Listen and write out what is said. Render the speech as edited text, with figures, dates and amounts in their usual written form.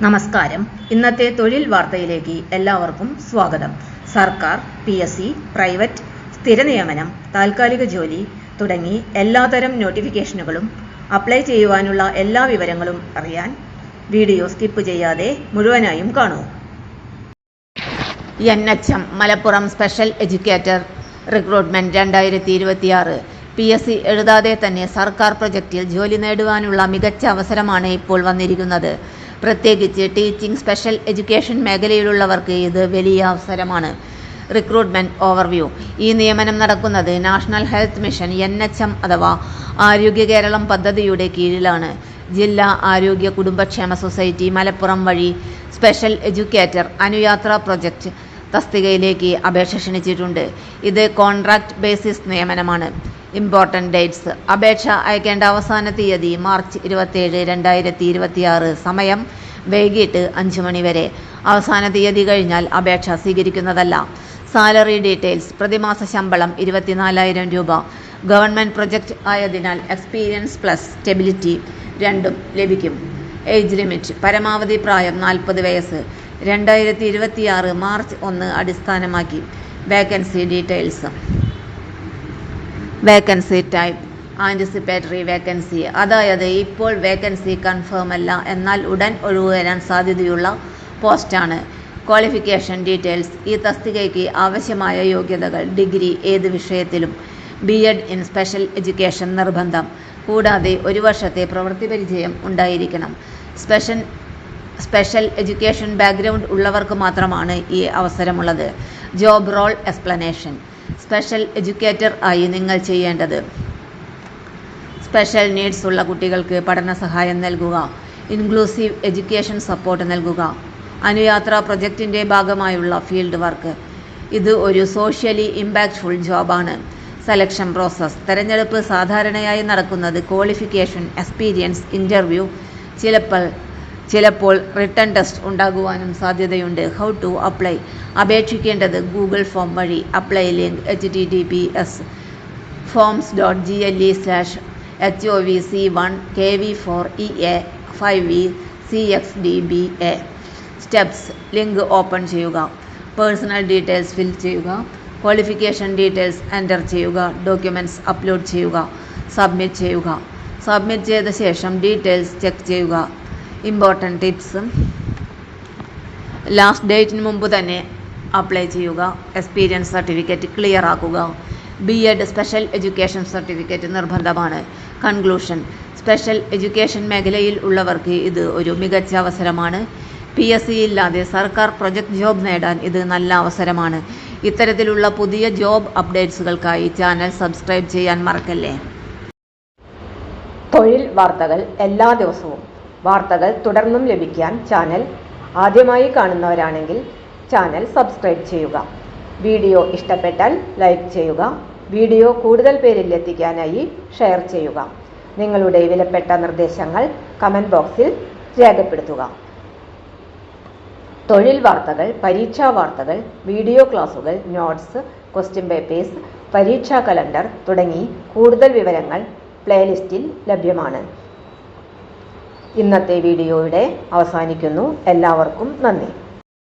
നമസ്കാരം. ഇന്നത്തെ തൊഴിൽ വാർത്തയിലേക്ക് എല്ലാവർക്കും സ്വാഗതം. സർക്കാർ, PSC, പ്രൈവറ്റ്, സ്ഥിര നിയമനം, താൽക്കാലിക ജോലി തുടങ്ങി എല്ലാതരം നോട്ടിഫിക്കേഷനുകളും അപ്ലൈ ചെയ്യുവാനുള്ള എല്ലാ വിവരങ്ങളും അറിയാൻ വീഡിയോ സ്കിപ്പ് ചെയ്യാതെ മുഴുവനായും കാണൂ. NHM Malappuram special educator recruitment 2026 PSC എഴുതാതെ തന്നെ സർക്കാർ പ്രൊജക്റ്റിൽ ജോലി നേടുവാനുള്ള മികച്ച അവസരമാണ് ഇപ്പോൾ വന്നിരിക്കുന്നത്. പ്രത്യേകിച്ച് ടീച്ചിങ്, സ്പെഷ്യൽ എഡ്യൂക്കേഷൻ മേഖലയിലുള്ളവർക്ക് ഇത് വലിയ അവസരമാണ്. Recruitment overview. ഈ നിയമനം നടക്കുന്നത് നാഷണൽ ഹെൽത്ത് മിഷൻ NHM അഥവാ ആരോഗ്യ കേരളം പദ്ധതിയുടെ കീഴിലാണ്. ജില്ലാ ആരോഗ്യ കുടുംബക്ഷേമ സൊസൈറ്റി മലപ്പുറം വഴി സ്പെഷ്യൽ എഡ്യൂക്കേറ്റർ അനുയാത്ര പ്രൊജക്റ്റ് തസ്തികയിലേക്ക് അപേക്ഷ ക്ഷണിച്ചിട്ടുണ്ട്. ഇത് കോൺട്രാക്ട് ബേസിസ് നിയമനമാണ്. Important dates. അപേക്ഷ അയക്കേണ്ട അവസാന തീയതി മാർച്ച് 27, 2026. സമയം വൈകിട്ട് 5 മണി വരെ. അവസാന തീയതി കഴിഞ്ഞാൽ അപേക്ഷ സ്വീകരിക്കുന്നതല്ല. Salary details. പ്രതിമാസ ശമ്പളം 24,000 രൂപ. ഗവൺമെൻറ് പ്രൊജക്റ്റ് ആയതിനാൽ എക്സ്പീരിയൻസ് പ്ലസ് സ്റ്റെബിലിറ്റി രണ്ടും ലഭിക്കും. Age limit. പരമാവധി പ്രായം 40 വയസ്സ്. 2026 മാർച്ച് 1 അടിസ്ഥാനമാക്കി. Vacancy details. Vacancy type anticipatory vacancy, അതായത് ഇപ്പോൾ വേക്കൻസി കൺഫേം അല്ല, എന്നാൽ ഉടൻ ഒഴിവ് വരാൻ സാധ്യതയുള്ള പോസ്റ്റാണ്. Qualification details. ഈ തസ്തികയ്ക്ക് ആവശ്യമായ യോഗ്യതകൾ: ഡിഗ്രി ഏത് വിഷയത്തിലും, B.Ed ഇൻ സ്പെഷ്യൽ എഡ്യൂക്കേഷൻ നിർബന്ധം, കൂടാതെ 1 വർഷത്തെ പ്രവൃത്തി പരിചയം ഉണ്ടായിരിക്കണം. സ്പെഷ്യൽ എഡ്യൂക്കേഷൻ ബാക്ക്ഗ്രൗണ്ട് ഉള്ളവർക്ക് മാത്രമാണ് ഈ അവസരമുള്ളത്. Job role explanation. Special educator ആയി നിങ്ങൾ ചെയ്യേണ്ടത്: സ്പെഷ്യൽ നീഡ്സ് ഉള്ള കുട്ടികൾക്ക് പഠന സഹായം നൽകുക, ഇൻക്ലൂസീവ് എഡ്യൂക്കേഷൻ സപ്പോർട്ട് നൽകുക, അനുയാത്ര പ്രൊജക്റ്റിൻ്റെ ഭാഗമായുള്ള ഫീൽഡ് വർക്ക്. ഇത് ഒരു സോഷ്യലി ഇമ്പാക്റ്റ്ഫുൾ ജോബാണ്. Selection process. തെരഞ്ഞെടുപ്പ് സാധാരണയായി നടക്കുന്നത് ക്വാളിഫിക്കേഷൻ, എക്സ്പീരിയൻസ്, ഇൻ്റർവ്യൂ, ചിലപ്പോൾ റിട്ടൺ ടെസ്റ്റ് ഉണ്ടാകുവാനും സാധ്യതയുണ്ട്. How to apply. അപേക്ഷിക്കേണ്ടത് ഗൂഗിൾ ഫോം വഴി. Apply link https://forms.gle/HOVC1KV4EA5VCXDBA. Steps. Link open ചെയ്യുക. പേഴ്സണൽ ഡീറ്റെയിൽസ് ഫിൽ ചെയ്യുക. ക്വാളിഫിക്കേഷൻ ഡീറ്റെയിൽസ് എൻ്റർ ചെയ്യുക. ഡോക്യുമെൻറ്റ്സ് അപ്ലോഡ് ചെയ്യുക. സബ്മിറ്റ് ചെയ്യുക. സബ്മിറ്റ് ചെയ്ത ശേഷം ഡീറ്റെയിൽസ് ചെക്ക് ചെയ്യുക. Important tips. ലാസ്റ്റ് ഡേറ്റിന് മുമ്പ് തന്നെ അപ്ലൈ ചെയ്യുക. എക്സ്പീരിയൻസ് സർട്ടിഫിക്കറ്റ് ക്ലിയർ ആക്കുക. B.Ed സ്പെഷ്യൽ എഡ്യൂക്കേഷൻ സർട്ടിഫിക്കറ്റ് നിർബന്ധമാണ്. കൺക്ലൂഷൻ. സ്പെഷ്യൽ എഡ്യൂക്കേഷൻ മേഖലയിൽ ഉള്ളവർക്ക് ഇത് ഒരു മികച്ച അവസരമാണ്. PSC ഇല്ലാതെ സർക്കാർ പ്രൊജക്ട് ജോബ് നേടാൻ ഇത് നല്ല അവസരമാണ്. ഇത്തരത്തിലുള്ള പുതിയ ജോബ് അപ്ഡേറ്റ്സുകൾക്കായി ചാനൽ സബ്സ്ക്രൈബ് ചെയ്യാൻ മറക്കല്ലേ. തൊഴിൽ വാർത്തകൾ എല്ലാ ദിവസവും. വാർത്തകൾ തുടർന്നും ലഭിക്കാൻ ചാനൽ ആദ്യമായി കാണുന്നവരാണെങ്കിൽ ചാനൽ സബ്സ്ക്രൈബ് ചെയ്യുക. വീഡിയോ ഇഷ്ടപ്പെട്ടാൽ ലൈക്ക് ചെയ്യുക. വീഡിയോ കൂടുതൽ പേരിൽ എത്തിക്കാനായി ഷെയർ ചെയ്യുക. നിങ്ങളുടെ വിലപ്പെട്ട നിർദ്ദേശങ്ങൾ കമൻറ്റ് ബോക്സിൽ രേഖപ്പെടുത്തുക. തൊഴിൽ വാർത്തകൾ, പരീക്ഷാ വാർത്തകൾ, വീഡിയോ ക്ലാസുകൾ, നോട്ട്സ്, ക്വസ്റ്റ്യൻ പേപ്പേഴ്സ്, പരീക്ഷാ കലണ്ടർ തുടങ്ങി കൂടുതൽ വിവരങ്ങൾ പ്ലേലിസ്റ്റിൽ ലഭ്യമാണ്. ഇന്നത്തെ വീഡിയോയുടെ അവസാനിക്കുന്നു. എല്ലാവർക്കും നന്ദി.